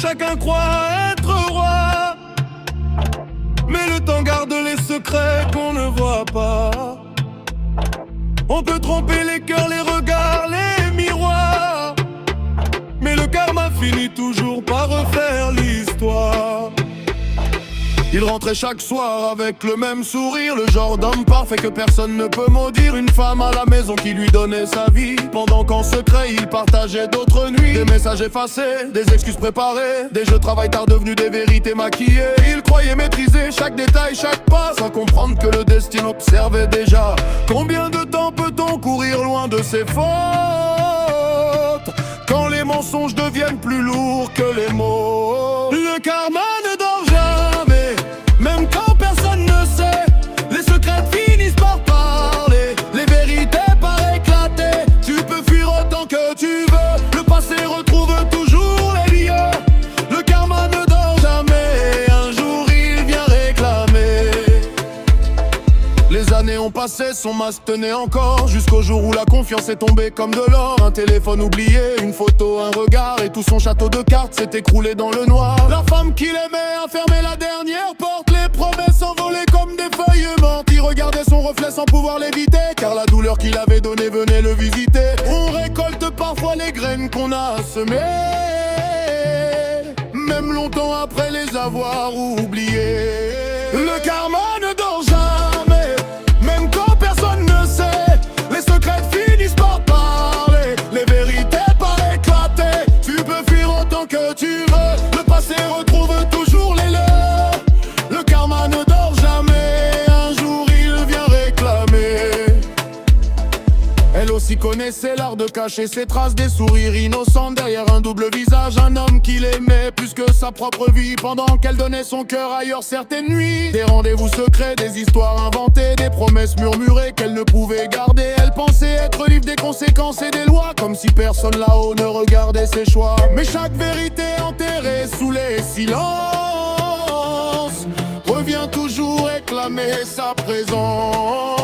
chacun croit être roi. Mais le temps garde les secrets qu'on ne voit pas. On peut tromper les cœurs, les regards, les miroirs, mais le karma finit toujours par refaire l'histoire. Il rentrait chaque soir avec le même sourire, le genre d'homme parfait que personne ne peut maudire. Une femme à la maison qui lui donnait sa vie, pendant qu'en secret il partageait d'autres nuits. Des messages effacés, des excuses préparées, des jeux de travail tard devenus des vérités maquillées. Il croyait maîtriser chaque détail, chaque pas, sans comprendre que le destin observait déjà. Combien de temps peut-on courir loin de ses fautes, quand les mensonges deviennent plus lourds que les mots? Le karma ne dort jamais, même quand personne ne sait. Les secrets finissent par parler, les vérités par éclater. Tu peux fuir autant que tu veux, le passé retrouve toujours les lieux. Le karma ne dort jamais, un jour il vient réclamer. Les années ont passé, son masque tenait encore, jusqu'au jour où la confiance est tombée comme de l'or. Un téléphone oublié, une photo, un regard, et tout son château de cartes s'est écroulé dans le noir. La femme qu'il aimait a fermé la dernière porte, les promesses envolées comme des feuilles mortes. Il regardait son reflet sans pouvoir l'éviter, car la douleur qu'il avait donnée venait le visiter. On récolte parfois les graines qu'on a semées, même longtemps après les avoir oubliées. Le karma ne dort jamais, même quand personne ne sait. Les secrets finissent par parler, les vérités par éclater. Tu peux fuir autant que tu veux, le passé retrouve toujours les leurs. Le karma ne dort jamais, un jour il vient réclamer. Elle aussi connaissait l'art de cacher ses traces, des sourires innocents derrière un double visage. Un homme qui l'aimait plus que sa propre vie, pendant qu'elle donnait son cœur ailleurs certaines nuits. Des rendez-vous secrets, des histoires inventées, des promesses murmurées qu'elle ne pouvait garder. Elle pensait être libre des conséquences et des lois, comme si personne là-haut ne regardait ses choix. Mais chaque vérité enterrée sous les silences revient toujours réclamer sa présence.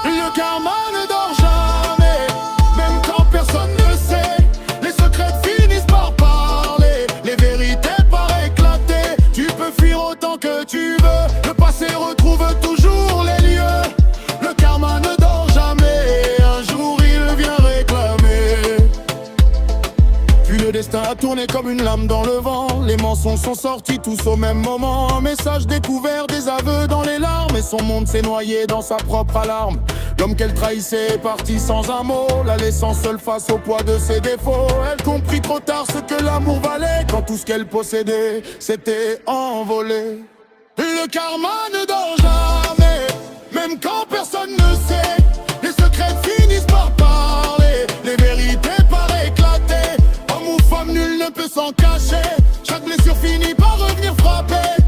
Le karma ne dort jamais, même quand personne ne sait. Les secrets finissent par parler, les vérités par éclater. Tu peux fuir autant que tu veux, le passé retrouve toujours les lieux. Le karma ne dort jamais, un jour il vient réclamer. Puis le destin a tourné comme une lame dans le vent, les mensonges sont sortis tous au même moment. Un message découvert, des aveux dans les larmes, et son monde s'est noyé dans sa propre alarme. L'homme qu'elle trahissait est parti sans un mot, la laissant seule face au poids de ses défauts. Elle comprit trop tard ce que l'amour valait, quand tout ce qu'elle possédait s'était envolé. Le karma ne dort jamais, même quand personne ne sait. Les secrets finissent par parler, les vérités par éclater. Homme ou femme, nul ne peut s'en cacher, chaque blessure finit par revenir frapper.